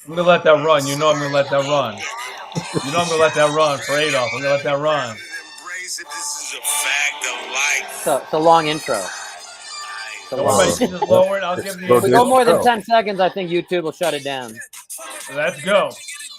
I'm going to let that run. You know I'm going to let that run. You know I'm going to let that run for Adolph. I'm going to let that run. This is a fact of life. It's a long intro. Everybody can just lower it. I'll give the If we go more than 10 seconds, I think YouTube will shut it down. Let's go.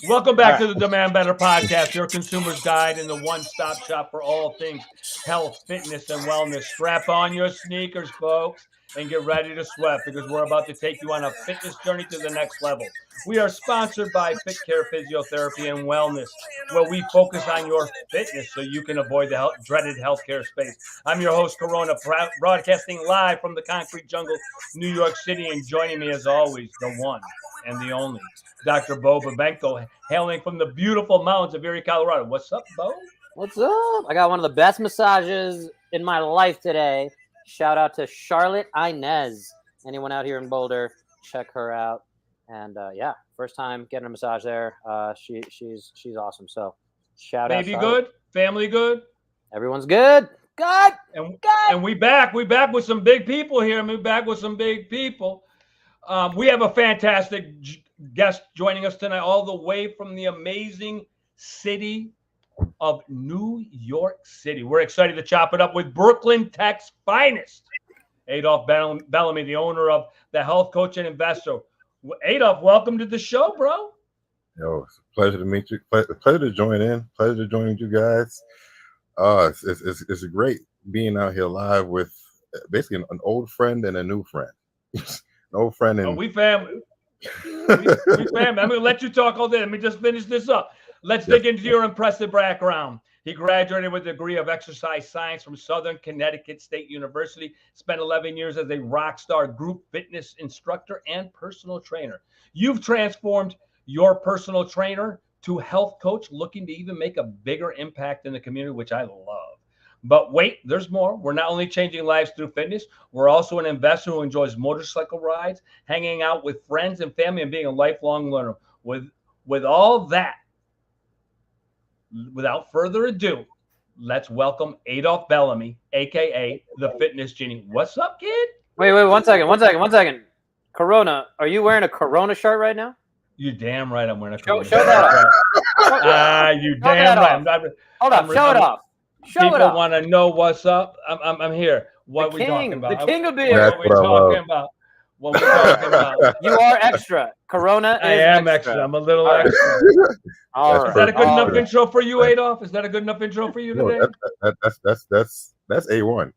Welcome back to the Demand Better podcast, your consumer's guide and the one-stop shop for all things health, fitness, and wellness. Strap on your sneakers, folks, and get ready to sweat because we're about to take you on a fitness journey to the next level. We are sponsored by Fit Care Physiotherapy and Wellness, where we focus on your fitness so you can avoid the dreaded healthcare space. I'm your host, Corona, broadcasting live from the concrete jungle, New York City, and joining me as always, the one and the only, Dr. Bo Babenko, hailing from the beautiful mountains of Erie, Colorado. What's up, Bo? What's up? I got one of the best massages in my life today. Shout out to Charlotte Inez. Anyone out here in Boulder, check her out. And yeah, first time getting a massage there. She's awesome. So shout out. Baby good? Family good? Everyone's good. Good. And we back with some big people here. We have a fantastic guest joining us tonight, all the way from the amazing city of New York City. We're excited to chop it up with Brooklyn Tech's finest, Adolph Bellamy, the owner of the health coach and investor. Adolph, welcome to the show, bro. Yo, it's a pleasure to meet you. Pleasure to join in. Pleasure to join you guys. It's great being out here live with basically an old friend and a new friend. An old friend and we family. we family. I'm going to let you talk all day. Let me just finish this up. Let's dig into your impressive background. He graduated with a degree of exercise science from Southern Connecticut State University, spent 11 years as a rock star group fitness instructor and personal trainer. You've transformed your personal trainer to health coach, looking to even make a bigger impact in the community, which I love. But wait, there's more. We're not only changing lives through fitness, we're also an investor who enjoys motorcycle rides, hanging out with friends and family, and being a lifelong learner. With all that, without further ado, let's welcome Adolph Bellamy, a.k.a. the Fitness Genie. What's up, kid? Wait, one second. Corona, are you wearing a Corona shirt right now? You damn right I'm wearing a Corona shirt. Show that off. You damn right. Hold on, show it off. People want to know what's up. I'm here. What are we talking about? The king will be here. What we talking about? You are extra. Corona is I am extra. I'm a little extra. All Is that a good enough intro for you, Adolph? Is that a good enough intro for you today? That's A1.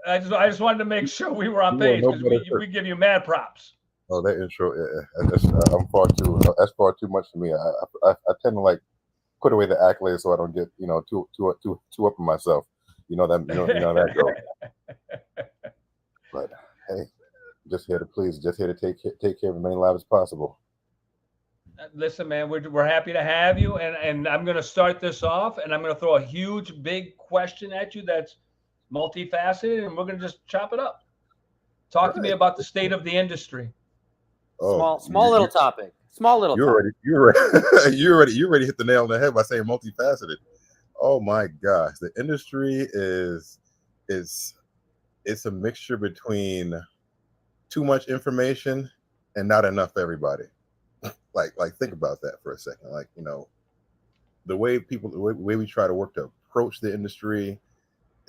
I just wanted to make sure we were on page because we give you mad props. Oh, that intro, that's far too much for me. I tend to like put away the accolades so I don't get too up on myself. You know that goes. But hey, just here to take care of as many lives as possible. Listen, man, we're happy to have you, and I'm going to start this off, and I'm going to throw a huge, big question at you that's multifaceted, and we're going to just chop it up. Talk to me about the state of the industry. Small little topic. You already hit the nail on the head by saying multifaceted. Oh my gosh, the industry is a mixture between too much information and not enough for everybody. Like think about that for a second. The way we try to work to approach the industry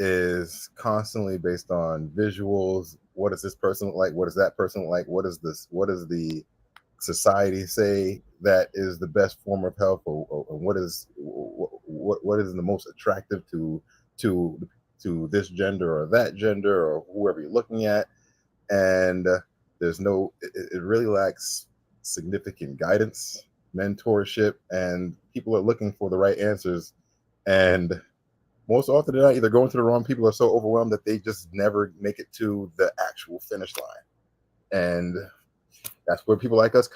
is constantly based on visuals. What does this person look like? What does that person look like? What does the society say that is the best form of health, or what is the most attractive to this gender or that gender or whoever you're looking at? And it really lacks significant guidance, mentorship, and people are looking for the right answers. And most often than not, either going to the wrong people or so overwhelmed that they just never make it to the actual finish line. And that's where people like us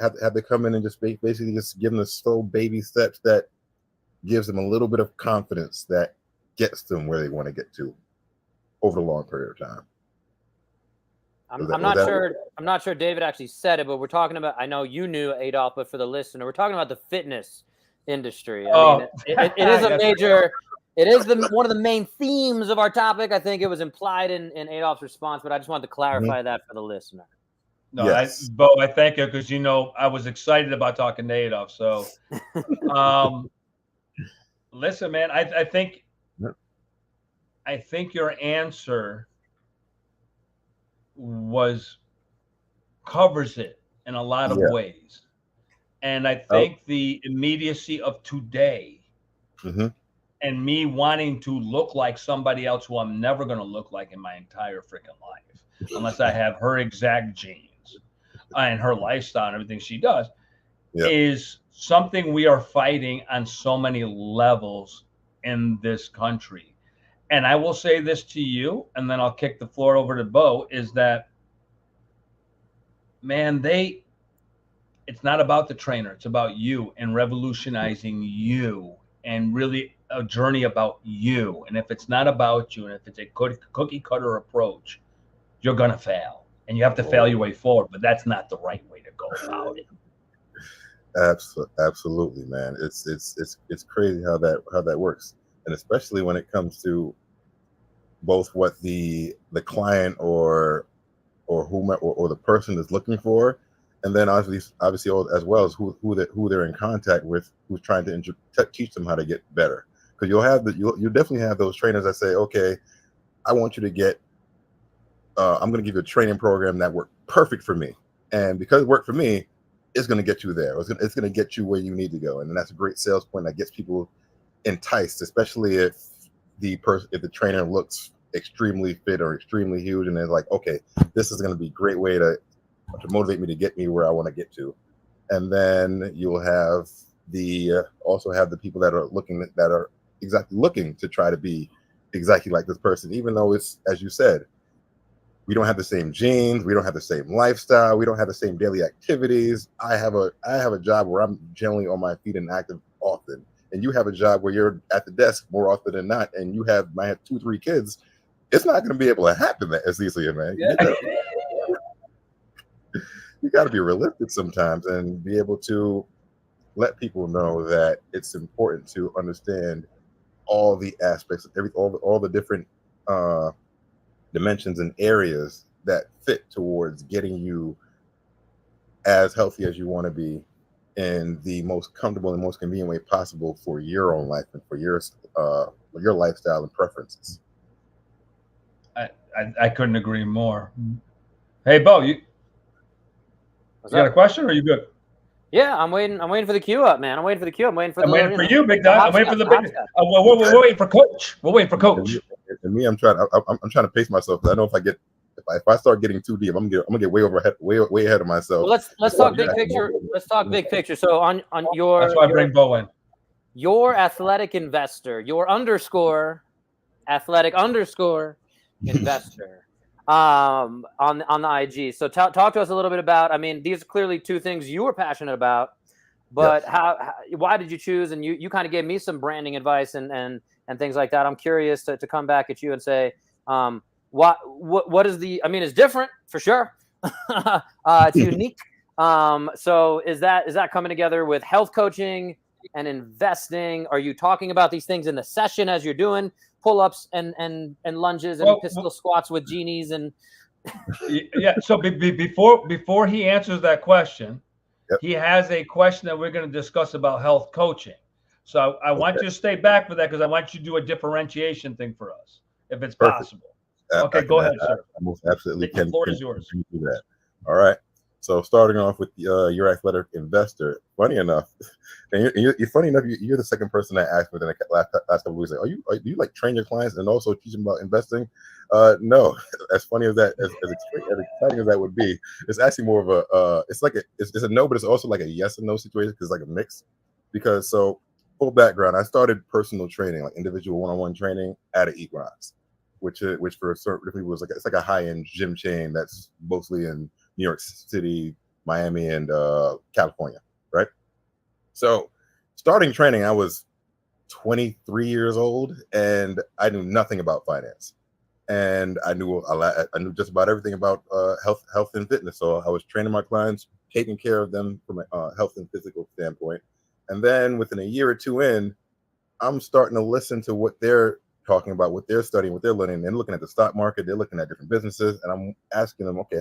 have to come in and just basically just give them the slow baby steps that gives them a little bit of confidence that gets them where they want to get to over the long period of time. I'm not sure David actually said it, but we're talking about, I know you knew, Adolph, but for the listener, we're talking about the fitness industry. It is a major, it is one of the main themes of our topic. I think it was implied in Adolph's response, but I just wanted to clarify that for the listener. No, Yes. Bo, I thank you because I was excited about talking to Adolph. So, listen, man, I think your answer covers it in a lot of Yeah. ways, and I Oh, think the immediacy of today mhm. and me wanting to look like somebody else who I'm never going to look like in my entire freaking life, unless I have her exact genes and her lifestyle and everything she does, Yeah. is something we are fighting on so many levels in this country. And I will say this to you, and then I'll kick the floor over to Bo, is that, man, it's not about the trainer. It's about you and revolutionizing you and really a journey about you. And if it's not about you and if it's a cookie cutter approach, you're going to fail. And you have to fail your way forward, but that's not the right way to go about it. Absolutely, man. It's crazy how that works, and especially when it comes to both what the client or the person is looking for, and then obviously as well as who they're in contact with, who's trying to teach them how to get better. Because you'll definitely have those trainers that say, okay, I want you to get, I'm going to give you a training program that worked perfect for me, and because it worked for me, it's going to get you there. It's going to get you where you need to go, and that's a great sales point that gets people enticed, especially if the trainer looks extremely fit or extremely huge, and they're like, okay, this is going to be a great way to motivate me to get me where I want to get to. And then you'll have also have the people that are exactly looking to try to be exactly like this person, even though it's, as you said, we don't have the same genes, we don't have the same lifestyle, we don't have the same daily activities. I have a job where I'm generally on my feet and active often, and you have a job where you're at the desk more often than not, and might have 2-3 kids. It's not going to be able to happen as easily, man. You got to be realistic sometimes and be able to let people know that it's important to understand all the aspects of all the different dimensions and areas that fit towards getting you as healthy as you want to be in the most comfortable and most convenient way possible for your own life and for your lifestyle and preferences. I couldn't agree more. Hey, Bo, you got a question, or are you good? Yeah, I'm waiting for the queue up, man. I'm waiting for you, Big Dog. I'm waiting for the big. We're waiting for Coach. We're waiting for Coach. And me, I'm trying to pace myself. I know if I start getting too deep, I'm gonna get way ahead of myself. Well, let's talk big picture. Let's talk big picture. So on your, that's why I bring Bo in. Your athletic investor, your underscore athletic underscore investor on the IG. So talk to us a little bit about, I mean, these are clearly two things you were passionate about, but why did you choose? And you kind of gave me some branding advice and things like that. I'm curious to come back at you and say, what is it's different for sure. It's unique. So is that coming together with health coaching and investing? Are you talking about these things in the session as you're doing pull-ups and lunges and pistol squats with genies and yeah. So before he answers that question, he has a question that we're going to discuss about health coaching. So I want you to stay back for that because I want you to do a differentiation thing for us, if it's possible. Okay, go ahead, sir. I most absolutely can. The floor is yours. Do that. All right. So starting off with your athletic investor. Funny enough, and you're the second person that asked me in the last couple of weeks. Like, do you like train your clients and also teach them about investing? No. As funny as that, as exciting as that would be, it's actually more of a it's a no, but it's also like a yes and no situation because it's like a mix. Because so full background, I started personal training, like individual one-on-one training at Equinox, which for certain people was it's like a high-end gym chain that's mostly in New York City, Miami, and California, right? So starting training, I was 23 years old, and I knew nothing about finance. And I knew just about everything about health and fitness. So I was training my clients, taking care of them from a health and physical standpoint. And then within a year or two in, I'm starting to listen to what they're talking about, what they're studying, what they're learning. They're looking at the stock market, they're looking at different businesses, and I'm asking them, okay,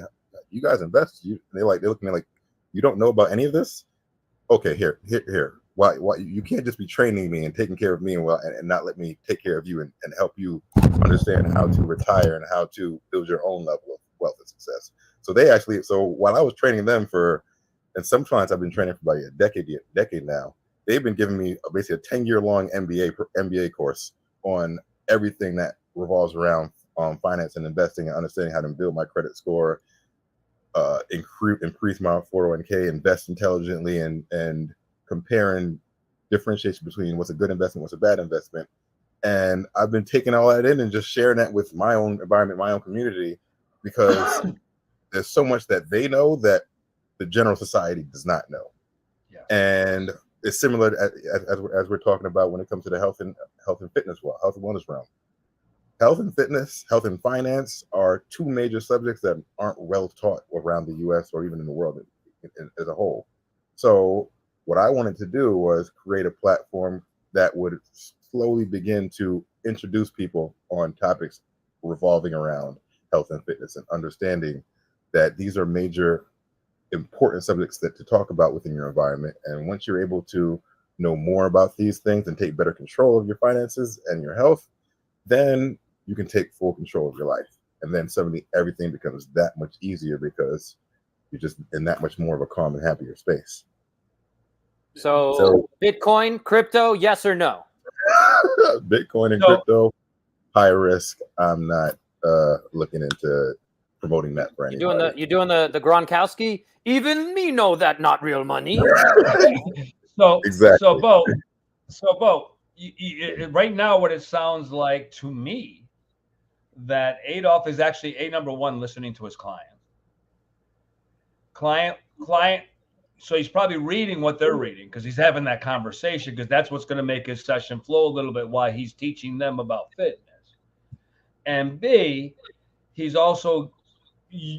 you guys invest. They look at me like, you don't know about any of this? Okay, here. Why you can't just be training me and taking care of me and not let me take care of you and help you understand how to retire and how to build your own level of wealth and success. So while I was training them and some clients I've been training for about a decade now, they've been giving me basically a 10-year long MBA course on everything that revolves around finance and investing and understanding how to build my credit score, increase my 401k, invest intelligently, and comparing differentiation between what's a good investment, what's a bad investment. And I've been taking all that in and just sharing that with my own environment, my own community, because there's so much that they know that the general society does not know. Yeah. And it's similar as we're talking about when it comes to the health and fitness, health and wellness realm. Health and fitness, health and finance are two major subjects that aren't well taught around the U.S. or even in the world as a whole. So what I wanted to do was create a platform that would slowly begin to introduce people on topics revolving around health and fitness and understanding that these are major important subjects to talk about within your environment. And once you're able to know more about these things and take better control of your finances and your health, then you can take full control of your life. And then suddenly everything becomes that much easier because you're just in that much more of a calm and happier space. So Bitcoin, crypto, yes or no? Bitcoin and crypto, high risk. I'm not looking into promoting that for anybody. You're doing the Gronkowski? Even me know that not real money. So exactly. So Bo, right now, what it sounds like to me, that Adolph is actually number one listening to his client. So he's probably reading what they're reading because he's having that conversation, because that's what's going to make his session flow a little bit while he's teaching them about fitness. And B, he's also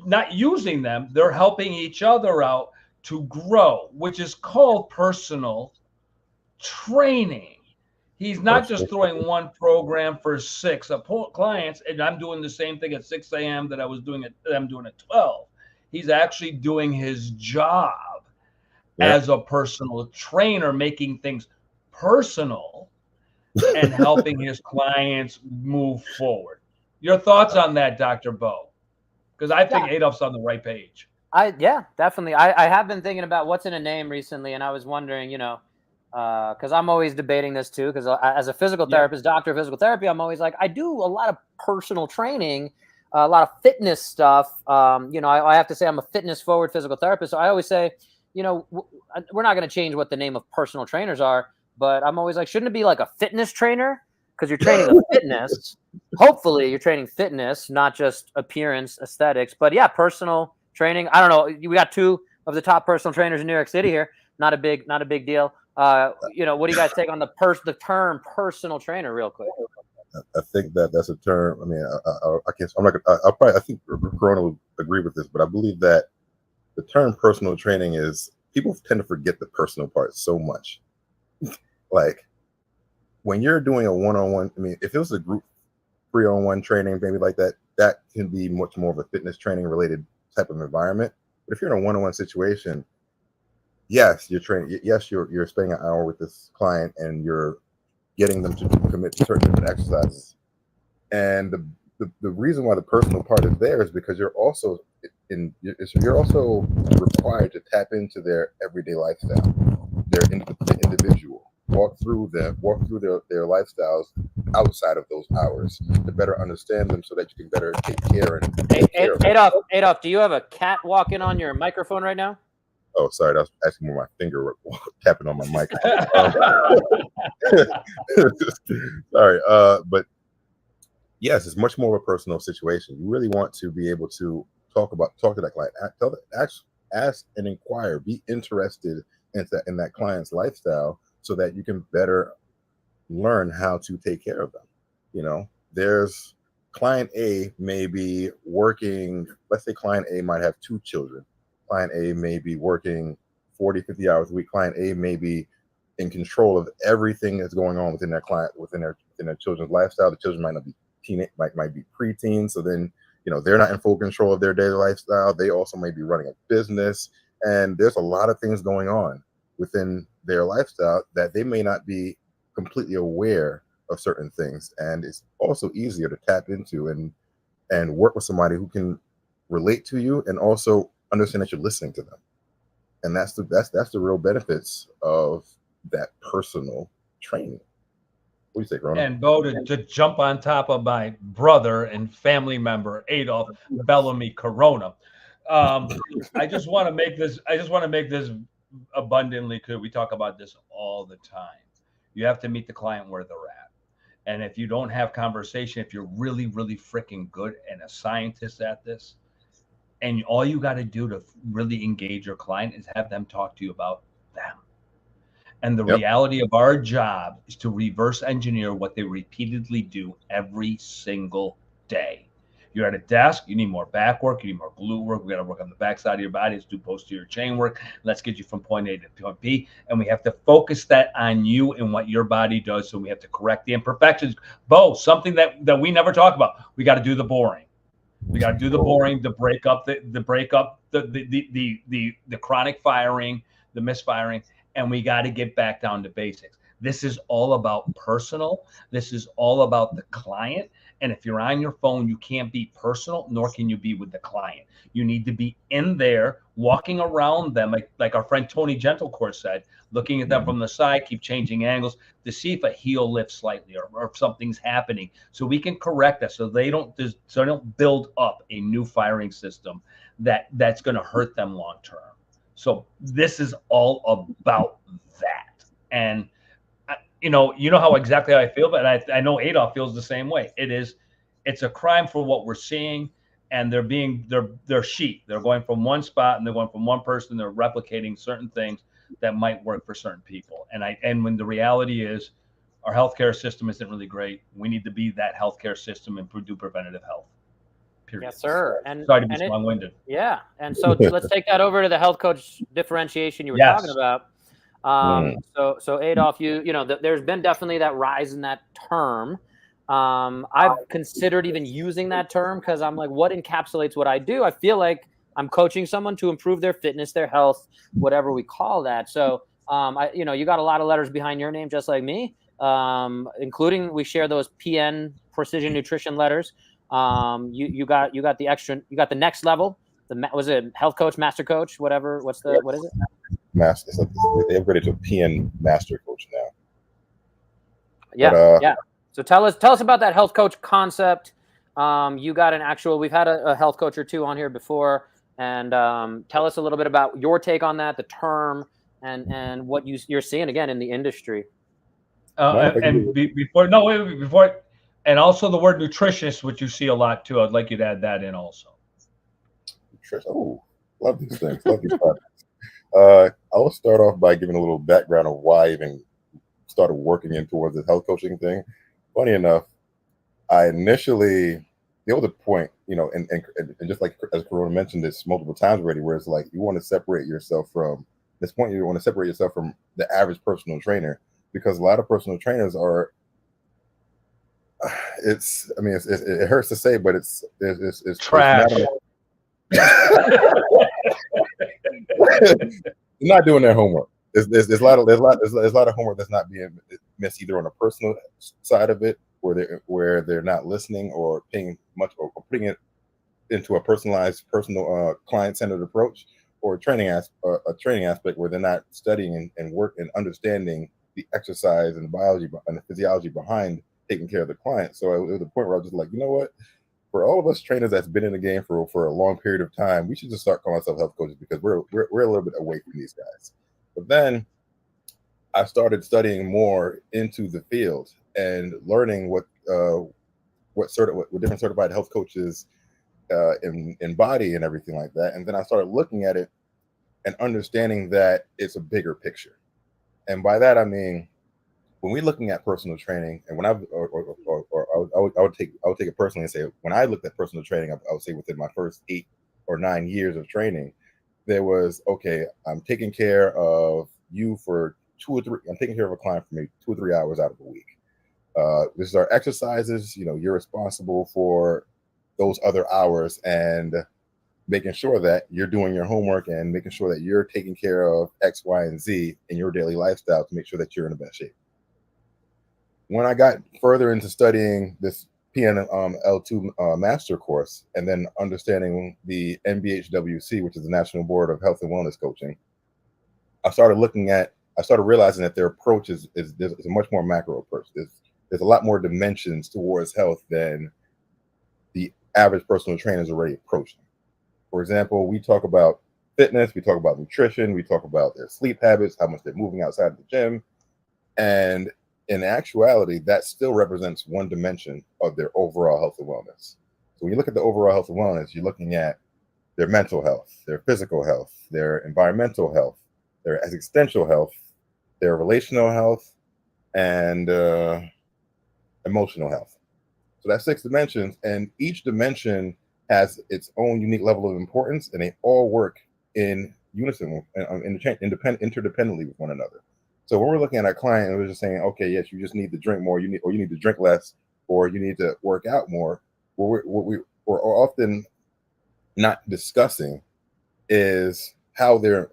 not using them. They're helping each other out to grow, which is called personal training. He's not just throwing one program for 6 clients, and I'm doing the same thing at 6 a.m. that I'm doing at 12. He's actually doing his job as a personal trainer, making things personal and helping his clients move forward. Your thoughts on that, Dr. Bo? Because I think Adolph's on the right page. Definitely. I have been thinking about what's in a name recently, and I was wondering, because I'm always debating this too, because as a physical therapist, doctor of physical therapy, I'm always like, I do a lot of personal training, a lot of fitness stuff. I have to say I'm a fitness forward physical therapist. So I always say, we're not going to change what the name of personal trainers are, but I'm always like, shouldn't it be like a fitness trainer? Because you're training a fitness. Hopefully you're training fitness, not just appearance, aesthetics. But yeah, personal training. I don't know. We got 2 of the top personal trainers in New York City here. Not a big deal. What do you guys take on the term personal trainer real quick? I think that's a term. I mean, I guess I think Corona will agree with this, but I believe that the term personal training is, people tend to forget the personal part so much. Like when you're doing a one-on-one, I mean, if it was a group 3-on-1 training, maybe like that can be much more of a fitness training related type of environment. But if you're in a one-on-one situation, yes, you're training. Yes, you're spending an hour with this client and you're getting them to commit to certain different exercises. And the reason why the personal part is there is because you're also required to tap into their everyday lifestyle, their individual. Walk through their lifestyles outside of those hours to better understand them, so that you can better take care of them. Adolph, do you have a cat walking on your microphone right now? Oh, sorry, that was actually more my finger tapping on my mic. Sorry, but yes, it's much more of a personal situation. You really want to be able to talk to that client, ask and inquire, be interested in that client's lifestyle, so that you can better learn how to take care of them. There's client A may be working, let's say client A might have 2 children. Client A may be working 40, 50 hours a week. Client A may be in control of everything that's going on within their children's lifestyle. The children might not be might be preteens. So then, they're not in full control of their daily lifestyle. They also may be running a business, and there's a lot of things going on within their lifestyle that they may not be completely aware of certain things. And it's also easier to tap into and work with somebody who can relate to you and also understand that you're listening to them. And that's the real benefits of that personal training. What do you say, Corona? And Bo, to jump on top of my brother and family member Adolph Bellamy Corona, I just want to make this abundantly clear. We talk about this all the time. You have to meet the client where they're at. And if you don't have conversation, if you're really, really freaking good and a scientist at this, and all you got to do to really engage your client is have them talk to you about them. And the reality of our job is to reverse engineer what they repeatedly do every single day. You're at a desk, you need more back work, you need more glute work. We got to work on the backside of your body. Let's do posterior chain work. Let's get you from point A to point B. And we have to focus that on you and what your body does. So we have to correct the imperfections. Bo, something that we never talk about. We got to do the boring. We got to do the boring to break up the chronic firing, the misfiring, and we got to get back down to basics. This is all about personal. This is all about the client. And if you're on your phone, you can't be personal, nor can you be with the client. You need to be in there, walking around them, like our friend Tony Gentlecourt said, looking at them from the side, keep changing angles to see if a heel lifts slightly or if something's happening, so we can correct that, so they don't build up a new firing system that's going to hurt them long term. So this is all about that. And you know how exactly how I feel, but I know Adolph feels the same way. It's a crime for what we're seeing, and they're sheep. They're going from one spot and they're going from one person. They're replicating certain things that might work for certain people. And when the reality is our healthcare system isn't really great, we need to be that healthcare system and do preventative health. Period. Yes, sir. And sorry to be long-winded. Yeah. And so let's take that over to the health coach differentiation you were talking about. So Adolph, there's been definitely that rise in that term. I've considered even using that term because I'm like, what encapsulates what I do? I feel like I'm coaching someone to improve their fitness, their health, whatever we call that. So, you got a lot of letters behind your name, just like me, including we share those PN precision nutrition letters. You got the next level. Was it health coach, master coach, whatever? What is it? Master. They upgraded to a PN master coach now. Yeah. So tell us about that health coach concept. You got an actual. We've had a health coach or two on here before, and tell us a little bit about your take on that, the term, and what you're seeing again in the industry. Before, and also the word nutritionist, which you see a lot too. I'd like you to add that in also. Oh, love these things. Love these products. I'll start off by giving a little background of why I even started working in towards this health coaching thing. Funny enough, I initially, there was a point, and just like as Corona mentioned this multiple times already, where it's like you want to separate yourself from this point. You want to separate yourself from the average personal trainer, because a lot of personal trainers are. It hurts to say, but it's trash. They're not doing their homework. There's a lot of homework that's not being missed either on a personal side of it, where they're not listening or paying much or putting it into a personalized, personal, client-centered approach, or a training aspect where they're not studying and work and understanding the exercise and the biology and the physiology behind taking care of the client. So it was a point where I was just like, you know what? For all of us trainers that's been in the game for a long period of time, we should just start calling ourselves health coaches, because we're a little bit away from these guys. But then I started studying more into the field and learning what different certified health coaches embody and everything like that. And then I started looking at it and understanding that it's a bigger picture. And by that I mean, when we're looking at personal training, and when I would take it personally and say, when I looked at personal training, I would say within my first 8 or 9 years of training, there was, okay, I'm taking care of you for 2 or 3. I'm taking care of a client for maybe 2 or 3 hours out of the week. This is our exercises. You're responsible for those other hours and making sure that you're doing your homework and making sure that you're taking care of X, Y, and Z in your daily lifestyle to make sure that you're in the best shape. When I got further into studying this PNL2 master course and then understanding the NBHWC, which is the National Board of Health and Wellness Coaching, I started realizing that their approach is a much more macro approach. There's a lot more dimensions towards health than the average personal trainer is already approaching. For example, we talk about fitness, we talk about nutrition, we talk about their sleep habits, how much they're moving outside of the gym. And in actuality, that still represents one dimension of their overall health and wellness. So when you look at the overall health and wellness, you're looking at their mental health, their physical health, their environmental health, their existential health, their relational health, and emotional health. So that's 6 dimensions, and each dimension has its own unique level of importance, and they all work in unison, interdependently with one another. So when we're looking at our client and we're just saying, okay, yes, you just need to drink more, you need to drink less, or you need to work out more, what we're often not discussing is how their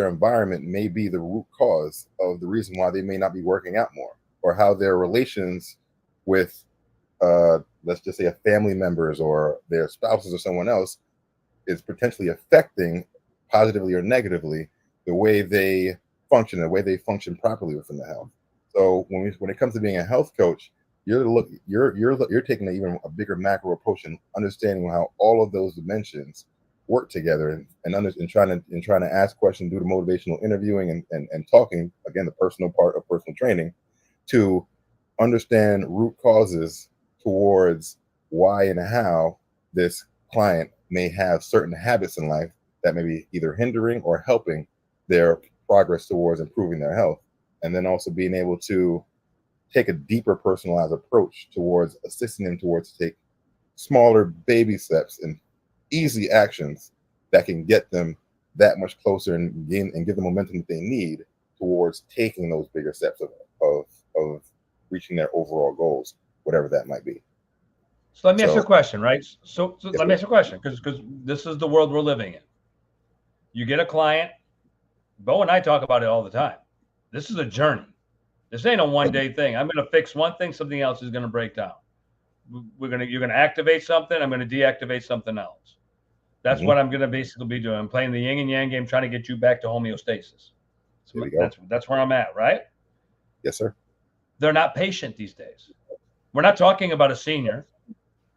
environment may be the root cause of the reason why they may not be working out more, or how their relations with let's just say family members or their spouses or someone else is potentially affecting positively or negatively the way they function properly within the health. So when it comes to being a health coach, you're taking even a bigger macro approach and understanding how all of those dimensions work together and trying to ask questions, do the motivational interviewing and talking, again, the personal part of personal training, to understand root causes towards why and how this client may have certain habits in life that may be either hindering or helping their progress towards improving their health. And then also being able to take a deeper personalized approach towards assisting them towards take smaller baby steps and easy actions that can get them that much closer and give the momentum that they need towards taking those bigger steps of reaching their overall goals, whatever that might be. So let me ask you a question, right? So yes, let me ask you a question, because this is the world we're living in. You get a client. Bo and I talk about it all the time. This is a journey. This ain't a one-day thing. I'm going to fix one thing, something else is going to break down. You're going to activate something. I'm going to deactivate something else. That's what I'm going to basically be doing. I'm playing the yin and yang game, trying to get you back to homeostasis. So that's where I'm at, right? Yes, sir. They're not patient these days. We're not talking about a senior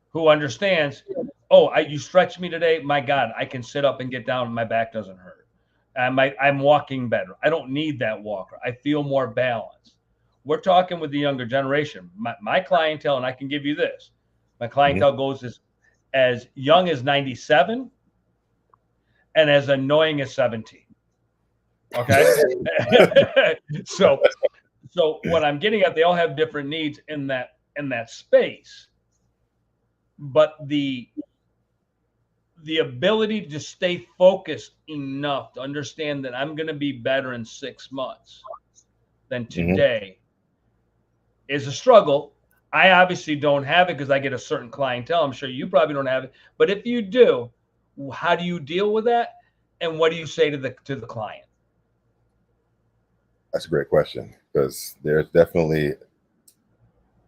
who understands, oh, you stretched me today. My God, I can sit up and get down and my back doesn't hurt. I'm walking better. I don't need that walker. I feel more balanced. We're talking with the younger generation. My clientele, and I can give you this, my clientele goes as young as 97 and as annoying as 17. Okay. So what I'm getting at, they all have different needs in that space, but the ability to stay focused enough to understand that I'm going to be better in 6 months than today is a struggle. I obviously don't have it because I get a certain clientele. I'm sure you probably don't have it, but if you do, how do you deal with that? And what do you say to the client? That's a great question, because there's definitely,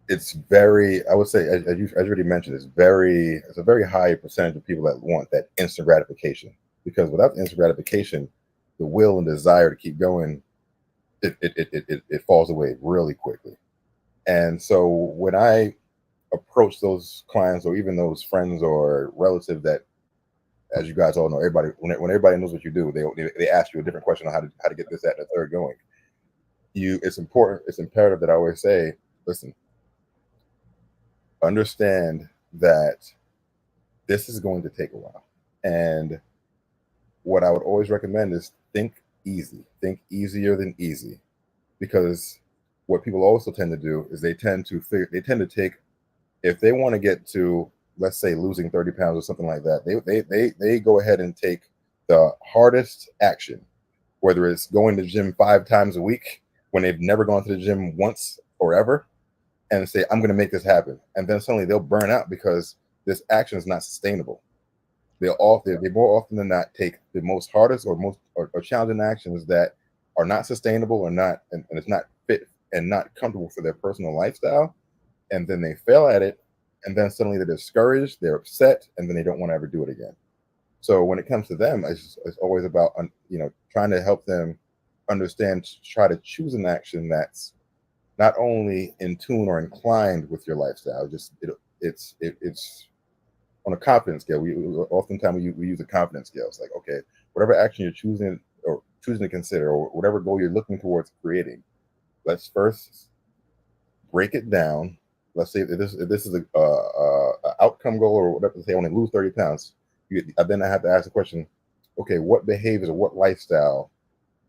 it's very, I would say, as you already mentioned, it's a very high percentage of people that want that instant gratification, because without instant gratification, the will and desire to keep going, it falls away really quickly. And so when I approach those clients or even those friends or relatives that, as you guys all know, when everybody knows what you do, they ask you a different question on how to get this, that, and the third going. It's imperative that I always say, listen, understand that this is going to take a while. And what I would always recommend is think easier than easy, because what people also tend to do is they tend to take, if they want to get to, let's say, losing 30 pounds or something like that, they go ahead and take the hardest action, whether it's going to the gym 5 times a week when they've never gone to the gym once or ever, and say, I'm going to make this happen. And then suddenly they'll burn out because this action is not sustainable. They more often than not take the most hardest or most or challenging actions that are not sustainable or not, and it's not fit and not comfortable for their personal lifestyle, and then they fail at it, and then suddenly they're discouraged, they're upset, and then they don't want to ever do it again. So when it comes to them, it's always about trying to help them understand, try to choose an action that's not only in tune or inclined with your lifestyle, it's on a confidence scale. Oftentimes we use a confidence scale. It's like, okay, whatever action you're choosing to consider, or whatever goal you're looking towards creating, let's first break it down. Let's say if this is a outcome goal, or whatever, say I want to lose 30 pounds. Then I have to ask the question, okay, what behaviors or what lifestyle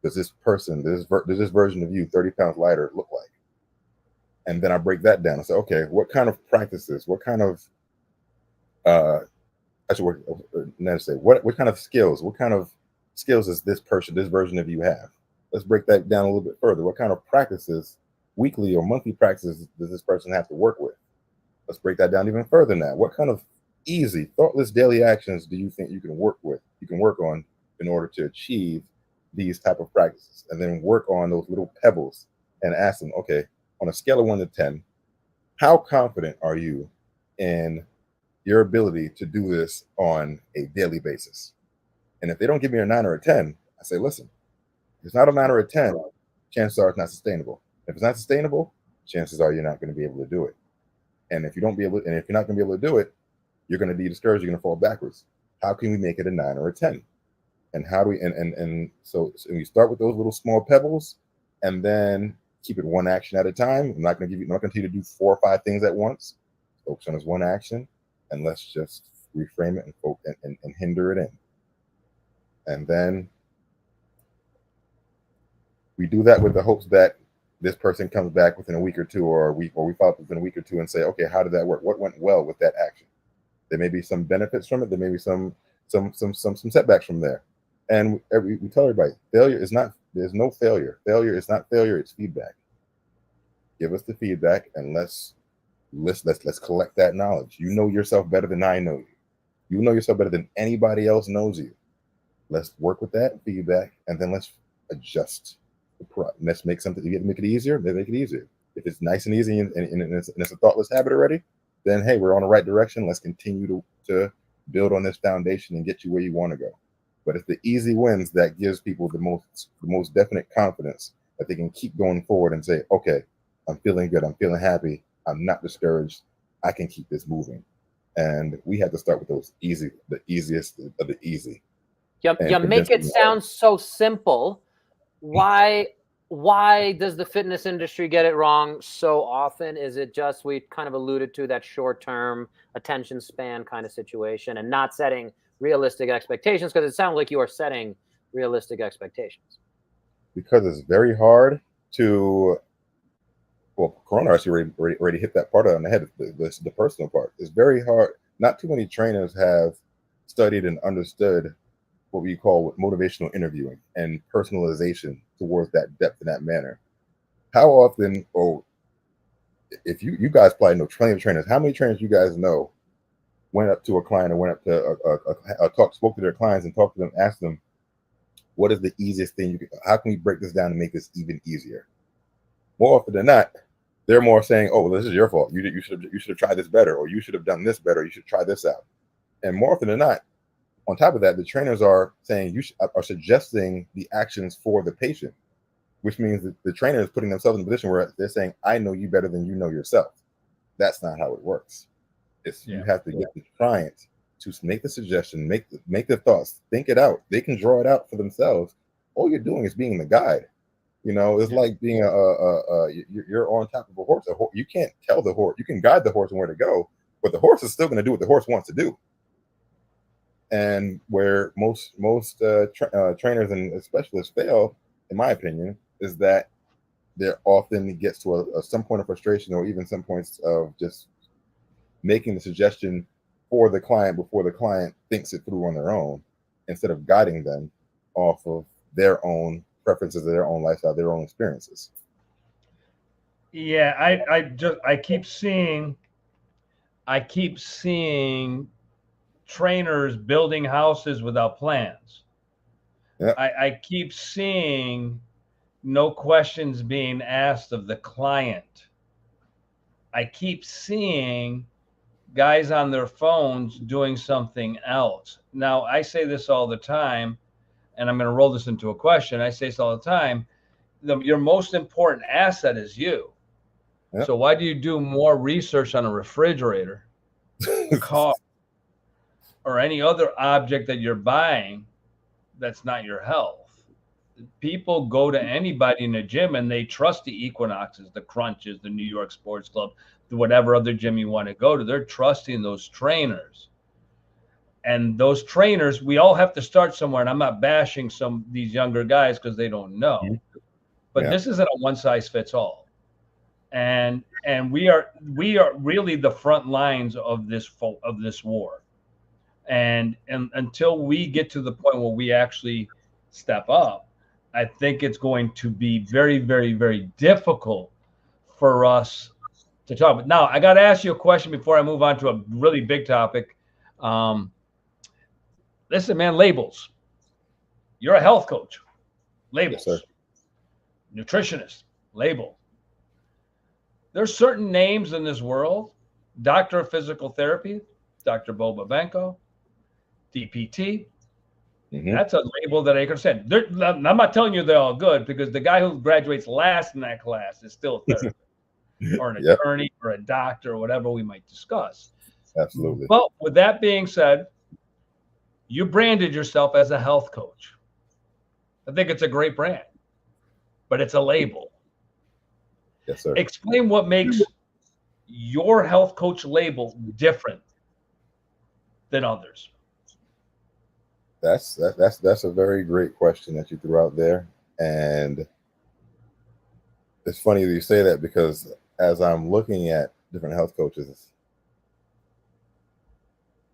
does this person, does this version of you, 30 pounds lighter, look like? And then I break that down and say, okay, what kind of practices, what kind of what kind of skills does this version of you have? Let's break that down a little bit further. What kind of practices, weekly or monthly practices, does this person have to work with? Let's break that down even further now. What kind of easy, thoughtless daily actions do you think you can work on in order to achieve these type of practices? And then work on those little pebbles and ask them, okay, on a scale of 1 to 10, how confident are you in your ability to do this on a daily basis? And if they don't give me a 9 or a 10, I say, listen, if it's not a 9 or a 10, chances are it's not sustainable. If it's not sustainable, chances are you're not going to be able to do it. And if you're not going to be able to do it, you're going to be discouraged. You're going to fall backwards. How can we make it a 9 or a 10? And how do we? So we start with those little small pebbles, and then keep it one action at a time. I'm not going to tell you to do 4 or 5 things at once. Focus on this one action, and let's just reframe it and hinder it in. And then we do that with the hopes that this person comes back within a week or two, or we follow up within a week or two and say, okay, how did that work? What went well with that action? There may be some benefits from it. There may be some setbacks from there. And we tell everybody, there's no failure. Failure is not failure, it's feedback. Give us the feedback, and let's collect that knowledge. You know yourself better than I know you. You know yourself better than anybody else knows you. Let's work with that feedback, and then let's adjust. Let's make something. You get to make it easier, then make it easier. If it's nice and easy and it's a thoughtless habit already, then hey, we're on the right direction. Let's continue to build on this foundation and get you where you want to go. But it's the easy wins that gives people the most definite confidence that they can keep going forward and say, okay, I'm feeling good. I'm feeling happy. I'm not discouraged. I can keep this moving. And we have to start with the easiest of the easy. You make it sound so simple. Why does the fitness industry get it wrong so often? Is it just, we kind of alluded to, that short-term attention span kind of situation and not setting realistic expectations? Because it sounds like you are setting realistic expectations. Because it's very hard to, well, Corona actually already hit that part on the head, the personal part. It's very hard. Not too many trainers have studied and understood what we call motivational interviewing and personalization towards that depth in that manner. How often, if you guys probably know plenty of trainers, how many trainers you guys know went up to a client or went up to spoke to their clients and talked to them, asked them, what is the easiest thing how can we break this down and make this even easier? More often than not, they're more saying, oh, well, this is your fault. You should have tried this better, or you should have done this better. You should try this out. And more often than not, on top of that, the trainers are saying are suggesting the actions for the patient, which means that the trainer is putting themselves in a position where they're saying, I know you better than you know yourself. That's not how it works. You have to get the client to make the suggestion, make the thoughts, think it out. They can draw it out for themselves. All you're doing is being the guide. It's like being you're on top of a horse. You can't tell the horse. You can guide the horse on where to go, but the horse is still going to do what the horse wants to do. And where most trainers and specialists fail, in my opinion, is that there often gets to some point of frustration, or even some points of just making the suggestion for the client before the client thinks it through on their own, instead of guiding them off of their own preferences, their own lifestyle, their own experiences. Yeah, I keep seeing I keep seeing trainers building houses without plans. Yep. I keep seeing no questions being asked of the client. I keep seeing guys on their phones doing something else. Now, I say this all the time, and I'm going to roll this into a question. I say this all the time. Your most important asset is you. Yep. So why do you do more research on a refrigerator, a car, or any other object that you're buying that's not your health? People go to anybody in a gym and they trust the Equinoxes, the Crunches, the New York Sports Club, whatever other gym you want to go to. They're trusting those trainers. And those trainers, we all have to start somewhere. And I'm not bashing these younger guys because they don't know. But this isn't a one size fits all. And we are really the front lines of this war. And until we get to the point where we actually step up, I think it's going to be very, very, very difficult for us to talk. But now I got to ask you a question before I move on to a really big topic. Listen, man, labels. You're a health coach. Labels. Yes, sir. Nutritionist. Label. There's certain names in this world. Doctor of Physical Therapy, Dr. Bo Babenko, DPT. That's a label that I can send. I'm not telling you they're all good, because the guy who graduates last in that class is still a therapist or an attorney or a doctor or whatever we might discuss. Absolutely. But with that being said, you branded yourself as a health coach. I think it's a great brand, but it's a label. Yes, sir. Explain what makes your health coach label different than others. That's a very great question that you threw out there. And it's funny that you say that, because as I'm looking at different health coaches,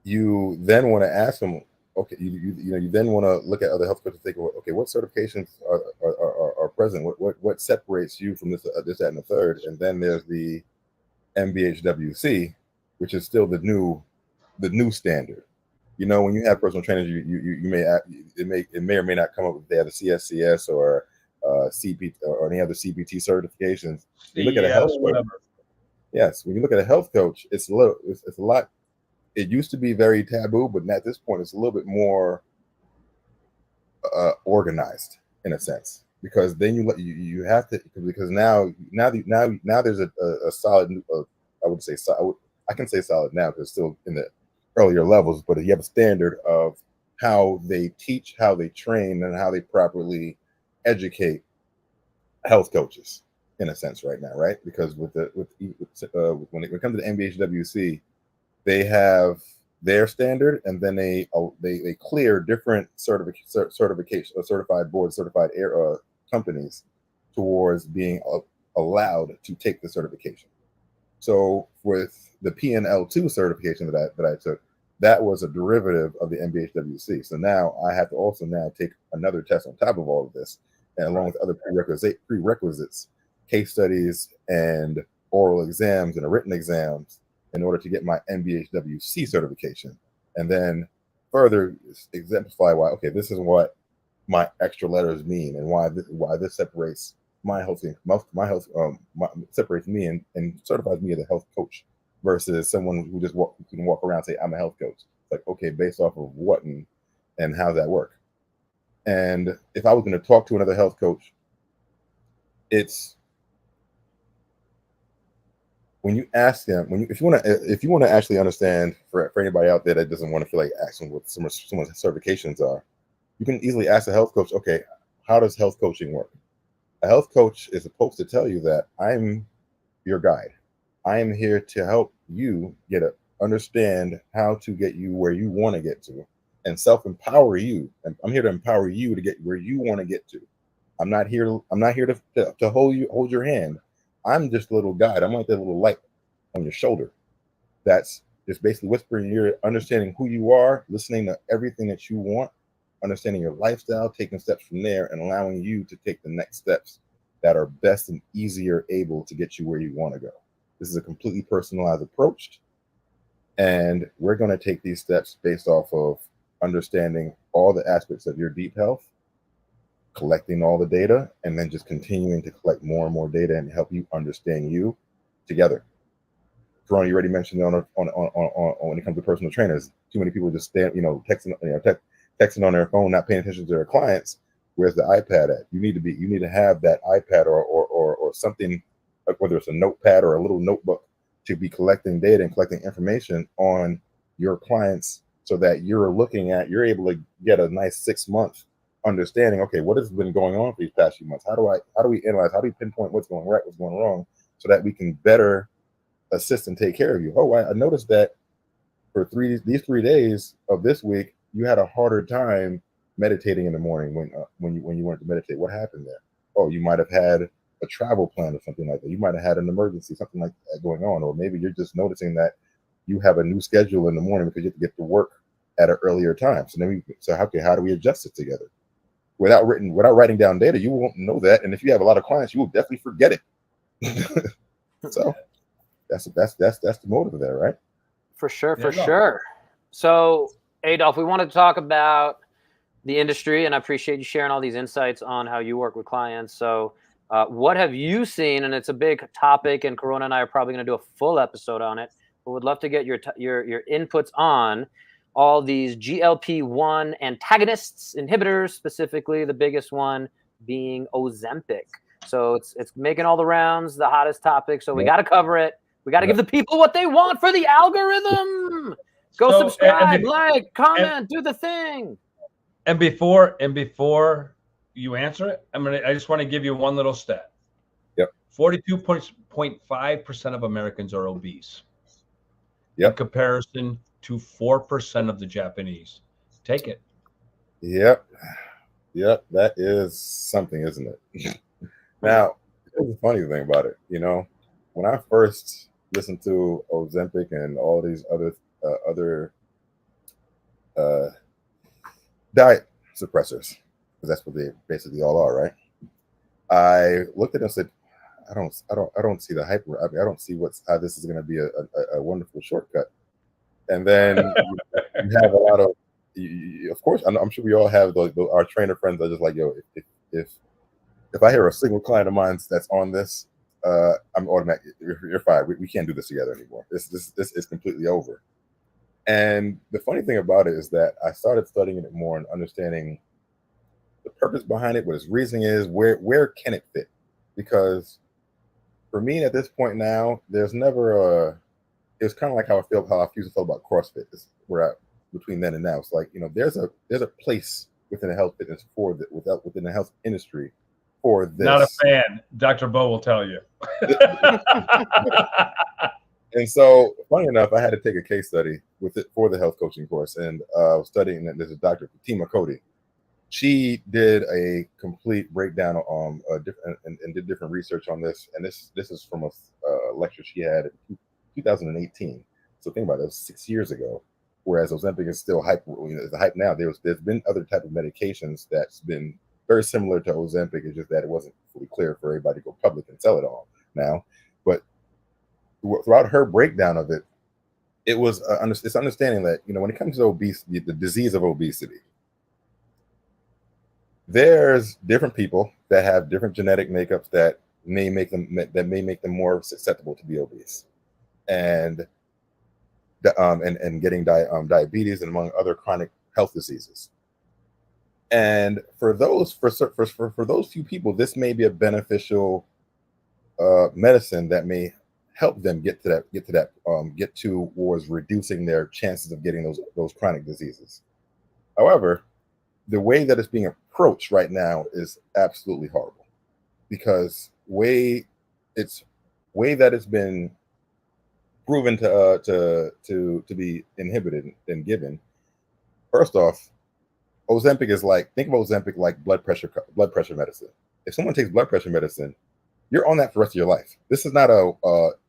you then want to ask them, okay, you then want to look at other health coaches and think, okay, what certifications are present? What separates you from this, that, and the third? And then there's the MBHWC, which is still the new standard. When you have personal trainers, it may or may not come up if they have a CSCS or CP or any other CPT certifications. You look at a health coach. Yes, when you look at a health coach, it's a lot. It used to be very taboo, but at this point, it's a little bit more organized in a sense, because then you have to, because now there's a solid. I would say I can say solid now because it's still in the earlier levels, but you have a standard of how they teach, how they train, and how they properly educate health coaches in a sense right now, right? Because when it comes to the MBHWC, they have their standard, and then they clear different certification, certified boards, certified companies towards being allowed to take the certification. So with the PNL2 certification that I took, that was a derivative of the MBHWC. So now I have to also now take another test on top of all of this, and along with other prerequisites, case studies and oral exams and written exams, in order to get my MBHWC certification, and then further exemplify why, okay, this is what my extra letters mean, and why this separates separates me and certifies me as a health coach versus someone who just can walk around and say I'm a health coach. Like, okay, based off of what and how does that work? And if I was going to talk to another health coach, it's when you ask them, if you want to actually understand, for anybody out there that doesn't want to feel like asking what someone's certifications are, you can easily ask a health coach, okay, how does health coaching work? A health coach is supposed to tell you that I'm your guide. I am here to help you understand how to get you where you want to get to, and self-empower you. And I'm here to empower you to get where you want to get to. I'm not here to hold your hand. I'm just a little guide. I'm like that little light on your shoulder. That's just basically whispering, you're understanding who you are, listening to everything that you want, understanding your lifestyle, taking steps from there, and allowing you to take the next steps that are best and easier able to get you where you want to go. This is a completely personalized approach. And we're going to take these steps based off of understanding all the aspects of your deep health, collecting all the data, and then just continuing to collect more and more data and help you understand you together. Ron, you already mentioned on when it comes to personal trainers, too many people just stand, texting on their phone, not paying attention to their clients. Where's the iPad at? You need to have that iPad or something, like whether it's a notepad or a little notebook, to be collecting data and collecting information on your clients, so that you're able to get a nice 6-month understanding. Okay, what has been going on for these past few months? How do we analyze? How do we pinpoint what's going right, what's going wrong, so that we can better assist and take care of you? Oh, I noticed that for these 3 days of this week, you had a harder time meditating in the morning when you wanted to meditate. What happened there? Oh, you might have had a travel plan or something like that. You might have had an emergency, something like that going on, or maybe you're just noticing that you have a new schedule in the morning because you have to get to work at an earlier time. So how do we adjust it together? Without writing down data, you won't know that, and if you have a lot of clients, you will definitely forget it. So that's the motive there, right? For sure. So, Adolph, we want to talk about the industry, and I appreciate you sharing all these insights on how you work with clients. So, what have you seen? And it's a big topic, and Corona and I are probably going to do a full episode on it. But would love to get your inputs on all these GLP-1 antagonists, inhibitors, specifically the biggest one being Ozempic. So it's making all the rounds, the hottest topic. So we got to cover it. We got to give the people what they want for the algorithm. Go subscribe, like, comment, do the thing. And before you answer it, I just want to give you one little stat. Yep. 42.5% of Americans are obese. Yep. In comparison to 4% of the Japanese. Take it. Yep. That is something, isn't it? Now, here's the funny thing about it. When I first listened to Ozempic and all these other diet suppressors, because that's what they basically all are, right? I looked at it and said, I don't see the hype. I don't see how this is going to be a wonderful shortcut. And then you have a lot of, of course, I'm sure we all have our trainer friends that are just like, yo, if I hear a single client of mine that's on this, I'm automatic. You're fired. We can't do this together anymore. This is completely over. And the funny thing about it is that I started studying it more and understanding the purpose behind it, what its reasoning is, where can it fit? Because for me at this point now, there's never it's kind of like how I used to feel about CrossFit. We're at between then and now. It's like, there's a place within the health fitness within the health industry for this. Not a fan. Dr. Bo will tell you. And so, funny enough, I had to take a case study for the health coaching course, and I was studying. And there's a Dr. Fatima Cody. She did a complete breakdown on different and did different research on this. And this is from a lecture she had in 2018. So think about it, it was 6 years ago. Whereas Ozempic is still hype. The hype now. There's been other type of medications that's been very similar to Ozempic. It's just that it wasn't fully clear for everybody to go public and sell it all now. But throughout her breakdown of it, it was it's understanding that when it comes to obesity, the disease of obesity, there's different people that have different genetic makeups that may make them more susceptible to be obese, and getting diabetes and among other chronic health diseases. And for those few people, this may be a beneficial medicine that may help them get towards reducing their chances of getting those chronic diseases. However, the way that it's being approached right now is absolutely horrible, because way that it's been proven to be inhibited and given. First off, Ozempic is think of Ozempic like blood pressure medicine. If someone takes blood pressure medicine, you're on that for the rest of your life. This is not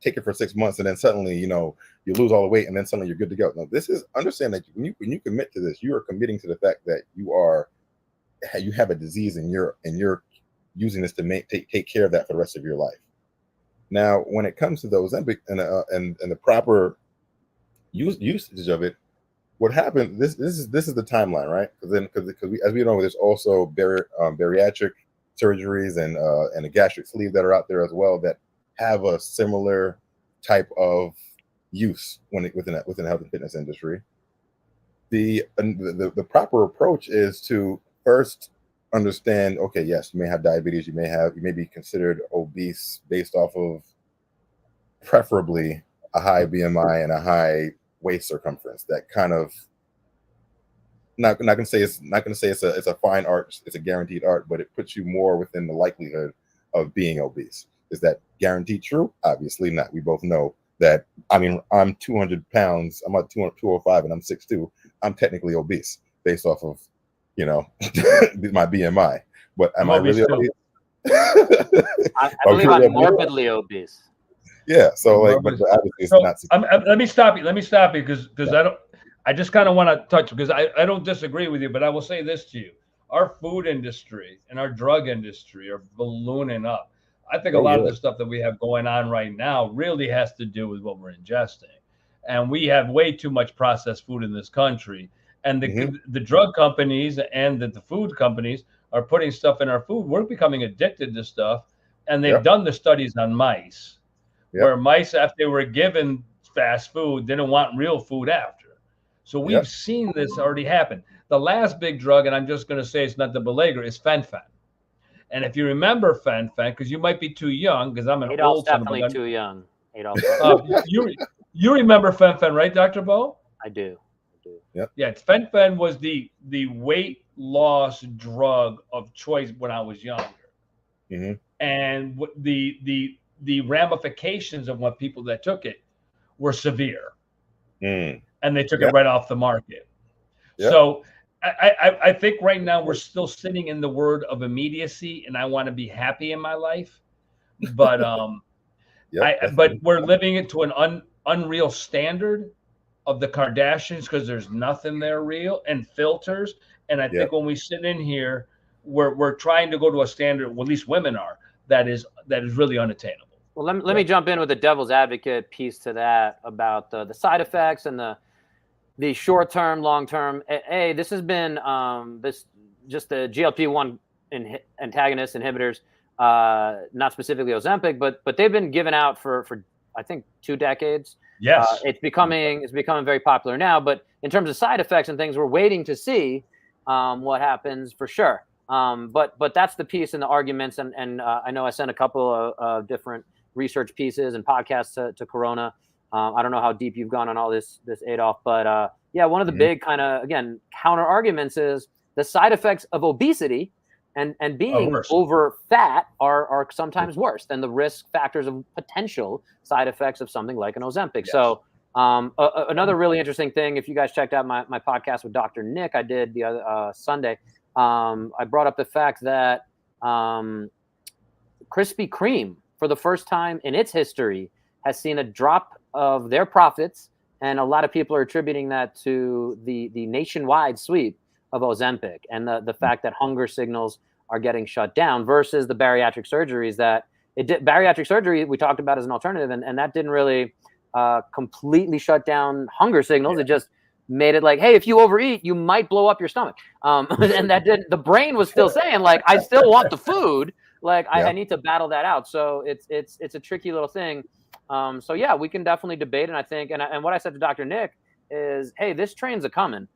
take it for 6 months and then suddenly you lose all the weight and then suddenly you're good to go. No, this is understand that when you commit to this, you are committing to the fact that you have a disease and you're using this to take care of that for the rest of your life. Now, when it comes to the Ozempic and the proper usage of it, what happened? This is the timeline, right? Because as we know, there's also bariatric surgeries and a gastric sleeve that are out there as well that have a similar type of use within the health and fitness industry. The proper approach is to first understand, okay, yes, you may have diabetes, you may be considered obese based off of preferably a high BMI and a high waist circumference. That kind of not gonna say it's a fine art, it's a guaranteed art, but it puts you more within the likelihood of being obese. Is that guaranteed true? Obviously not. We both know that. I mean, I'm 200 pounds, I'm at 205 and I'm 6'2". I'm technically obese based off of, my BMI. But am I really obese? I believe I'm morbidly obese. Yeah, so but obviously it's not. Let me stop you because I just kind of want to touch, because I don't disagree with you, but I will say this to you: our food industry and our drug industry are ballooning up. I think a lot of the stuff that we have going on right now really has to do with what we're ingesting, and we have way too much processed food in this country. And the drug companies and the food companies are putting stuff in our food. We're becoming addicted to stuff, and they've done the studies on mice. Where mice, after they were given fast food, didn't want real food after. So we've seen this already happen. The last big drug, and I'm just going to say it's not the belager, is fen-phen. And if you remember fen-phen, because you might be too young, because I'm an old son of a gun. Definitely too young. Adolph. You remember fen-phen, right, Dr. Bo? I do. Yep. Yeah, fen-phen was the weight loss drug of choice when I was younger. Mm-hmm. And the ramifications of what people that took it were severe, and they took it right off the market. So I think right now we're still sitting in the word of immediacy, and I want to be happy in my life, but but we're living it to an unreal standard of the Kardashians, because there's nothing there real, and filters. And I think when we sit in here, we're trying to go to a standard, well, at least women are, that is really unattainable. Well, let me jump in with the devil's advocate piece to that about the side effects and the short term, long term. Hey, this has been just the GLP-1 antagonist inhibitors, not specifically Ozempic, but they've been given out for I think 2 decades. Yes, it's becoming very popular now. But in terms of side effects and things, we're waiting to see what happens for sure. But that's the piece in the arguments, and I know I sent a couple of different research pieces and podcasts to Corona. I don't know how deep you've gone on all this Adolph, but one of the big kind of, again, counter arguments is the side effects of obesity and being over fat are sometimes worse than the risk factors of potential side effects of something like an Ozempic. Yes. So another really interesting thing, if you guys checked out my podcast with Dr. Nick, I did the other Sunday. I brought up the fact that Krispy Kreme, for the first time in its history, has seen a drop of their profits, and a lot of people are attributing that to the nationwide sweep of Ozempic and the fact that hunger signals are getting shut down versus the bariatric surgeries that bariatric surgery we talked about as an alternative, and that didn't really completely shut down hunger signals. It just made it like, hey, if you overeat, you might blow up your stomach. And that didn't, the brain was still saying, like, I still want the food. Like, I need to battle that out. So it's a tricky little thing. So yeah, we can definitely debate. And I think, and what I said to Dr. Nick is, hey, this train's a coming.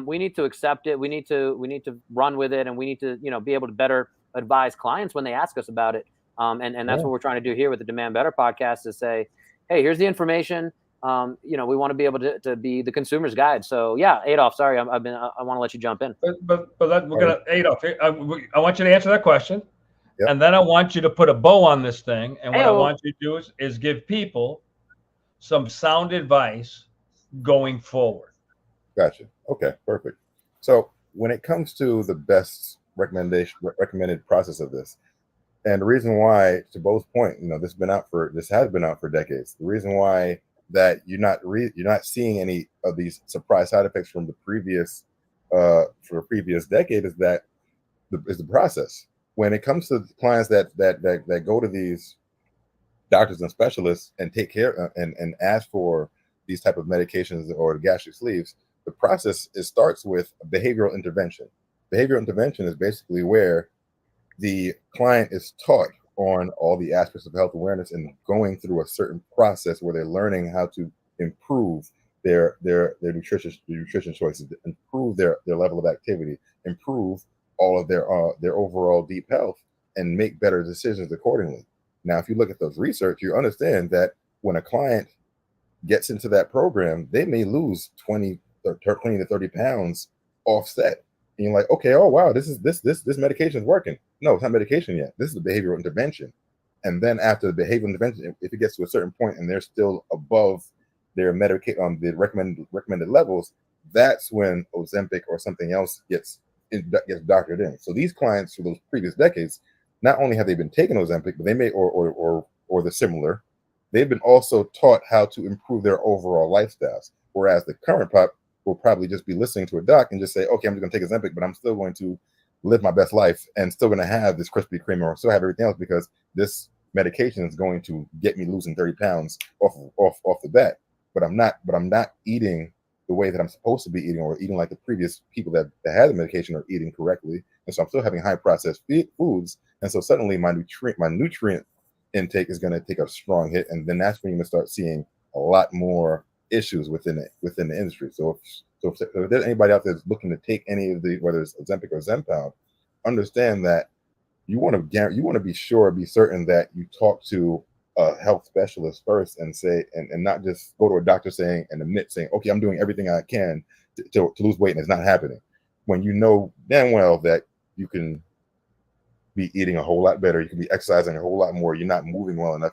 We need to accept it. We need to run with it. And we need to, be able to better advise clients when they ask us about it. And that's what we're trying to do here with the Demand Better podcast, is say, hey, here's the information. We want to be able to be the consumer's guide. So yeah, Adolph, sorry, I want to let you jump in. But we're gonna, Adolph, I want you to answer that question, and then I want you to put a bow on this thing. And what I want you to do is give people some sound advice going forward. Gotcha. Okay, perfect. So when it comes to the best recommended process of this, and the reason why, to Bo's point, this has been out for decades. The reason why that you're not seeing any of these surprise side effects from the previous decade is that the process. When it comes to clients that go to these doctors and specialists and take care and ask for these type of medications or gastric sleeves, the process starts with behavioral intervention. Behavioral intervention is basically where the client is taught on all the aspects of health awareness and going through a certain process where they're learning how to improve their nutrition choices, improve their level of activity, improve all of their overall deep health, and make better decisions accordingly. Now, if you look at those research, you understand that when a client gets into that program, they may lose 20 to 30 pounds offset. And you're like, okay, oh wow, this medication is working. No, it's not medication yet. This is a behavioral intervention. And then after the behavioral intervention, if it gets to a certain point and they're still above their the recommended levels, that's when Ozempic or something else gets doctored in. So these clients for those previous decades, not only have they been taking Ozempic, but they may or the similar, they've been also taught how to improve their overall lifestyles. Whereas the current pop will probably just be listening to a doc and just say, okay, I'm just going to take Ozempic, but I'm still going to live my best life and still going to have this Krispy Kreme or still have everything else because this medication is going to get me losing 30 pounds off the bat. But I'm not eating the way that I'm supposed to be eating, or eating like the previous people that had the medication are eating correctly. And so I'm still having high processed foods. And so suddenly my nutrient intake is going to take a strong hit. And then that's when you're going to start seeing a lot more issues within the industry. So if there's anybody out there that's looking to take any of the, whether it's Ozempic or Zepbound, understand that you want to be certain that you talk to a health specialist first and say, and not just go to a doctor saying and admit saying, okay, I'm doing everything I can to lose weight and it's not happening. When you know damn well that you can be eating a whole lot better, you can be exercising a whole lot more, you're not moving well enough,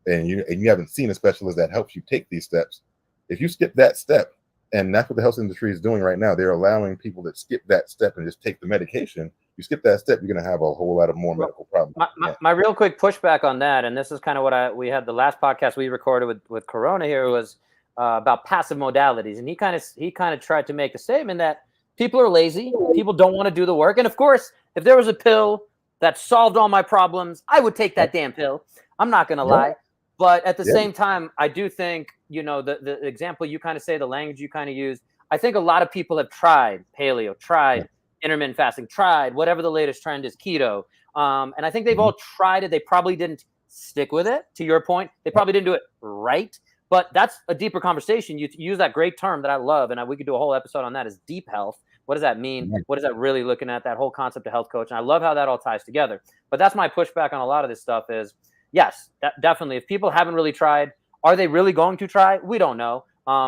and you haven't seen a specialist that helps you take these steps. If you skip that step, and that's what the health industry is doing right now, they're allowing people that skip that step and just take the medication. You skip that step, you're going to have a whole lot of more medical problems. My real quick pushback on that, and this is kind of what we had the last podcast we recorded with Corona here, was about passive modalities, and he kind of tried to make a statement that people are lazy, people don't want to do the work, and of course, if there was a pill that solved all my problems, I would take that damn pill. I'm not going to lie. But at the same time, I do think, the example you kind of say, the language you kind of use, I think a lot of people have tried paleo, tried intermittent fasting, tried whatever the latest trend is, keto. And I think they've all tried it. They probably didn't stick with it. To your point, they probably didn't do it right. But that's a deeper conversation. You use that great term that I love, and we could do a whole episode on that, is deep health. What does that mean? What is that really looking at, that whole concept of health coach? And I love how that all ties together. But that's my pushback on a lot of this stuff is, yes, definitely. If people haven't really tried, are they really going to try? We don't know.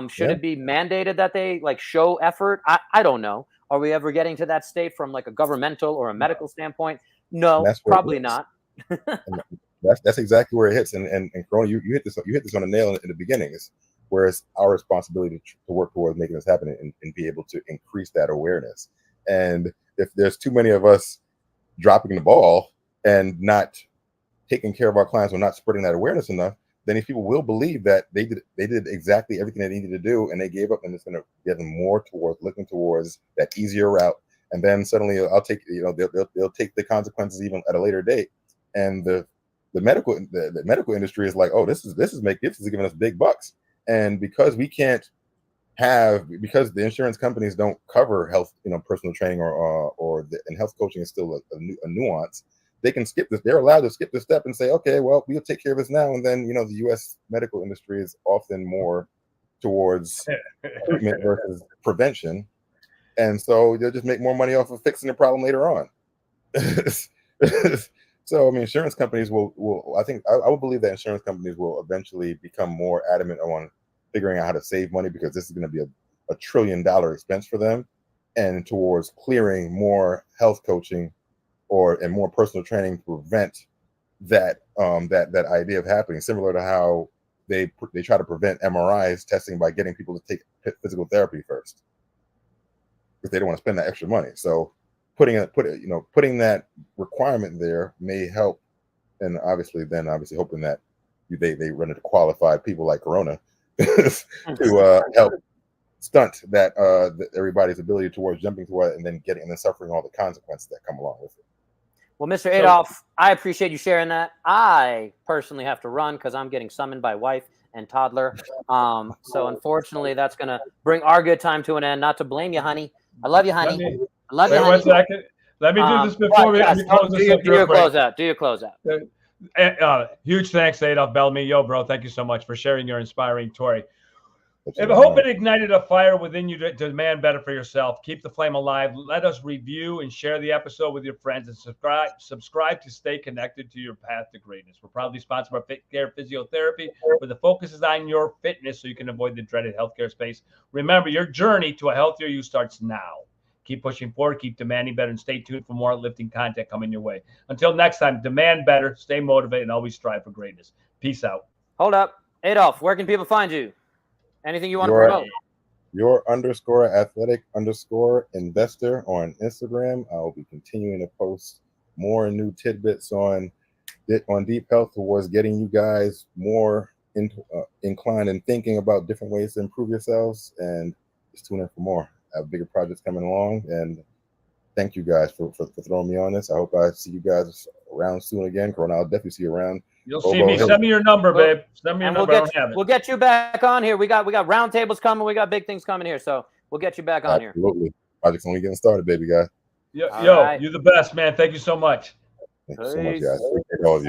Should it be mandated that they show effort? I don't know. Are we ever getting to that state from a governmental or a medical standpoint? No, probably not. That's exactly where it hits. And Corona, you hit this on the nail in the beginning. Is where it's our responsibility to work towards making this happen and be able to increase that awareness. And if there's too many of us dropping the ball and not taking care of our clients or not spreading that awareness enough, then these people will believe that they did exactly everything they needed to do and they gave up, and it's going to get them more towards looking towards that easier route. And then suddenly they'll take the consequences even at a later date. And the medical industry is like, oh, this is giving us big bucks. And because because the insurance companies don't cover health, personal training and health coaching is still a nuance. They can skip this. They're allowed to skip this step and say, okay, well, we'll take care of this now. And then, the U.S. medical industry is often more towards treatment versus prevention. And so they'll just make more money off of fixing the problem later on. So, insurance companies will I would believe that insurance companies will eventually become more adamant on figuring out how to save money, because this is going to be a $1 trillion expense for them, and towards clearing more health coaching and more personal training to prevent that idea of happening, similar to how they try to prevent MRIs testing by getting people to take physical therapy first, because they don't want to spend that extra money. So putting that requirement there may help, and obviously hoping that they run into qualified people like Corona to help stunt that everybody's ability towards jumping to it and then suffering all the consequences that come along with it. Well, Mr. Adolph, I appreciate you sharing that. I personally have to run because I'm getting summoned by wife and toddler. So unfortunately, that's going to bring our good time to an end. Not to blame you, honey. I love you, honey. I love you, Wait 1 honey. second. Let me do this before we close this up. Do your closeout. Do your closeout. Huge thanks to Adolph Bellamy. Yo, bro, thank you so much for sharing your inspiring story. I hope it ignited a fire within you to demand better for yourself. Keep the flame alive. Let us review and share the episode with your friends, and subscribe to stay connected to your path to greatness. We're proudly sponsored by Fit Care Physiotherapy, where the focus is on your fitness so you can avoid the dreaded healthcare space. Remember, your journey to a healthier you starts now. Keep pushing forward, keep demanding better, and stay tuned for more uplifting content coming your way. Until next time, demand better, stay motivated, and always strive for greatness. Peace out. Hold up. Adolph, where can people find you? Anything you want to promote? _athletic_investor on Instagram. I'll be continuing to post more new tidbits on Deep Health towards getting you guys more inclined and thinking about different ways to improve yourselves. And just tune in for more. I have bigger projects coming along, and thank you guys for throwing me on this. I hope I see you guys around soon again. Corona, I'll definitely see you around. You'll see me. Send me your number, babe. Send me your number. We'll get you back on here. We got round tables coming. We got big things coming here. So we'll get you back on here. Absolutely. Project's only getting started, baby guy. Yo, you're the best, man. Thank you so much. Thank you so much, guys. Appreciate all of you.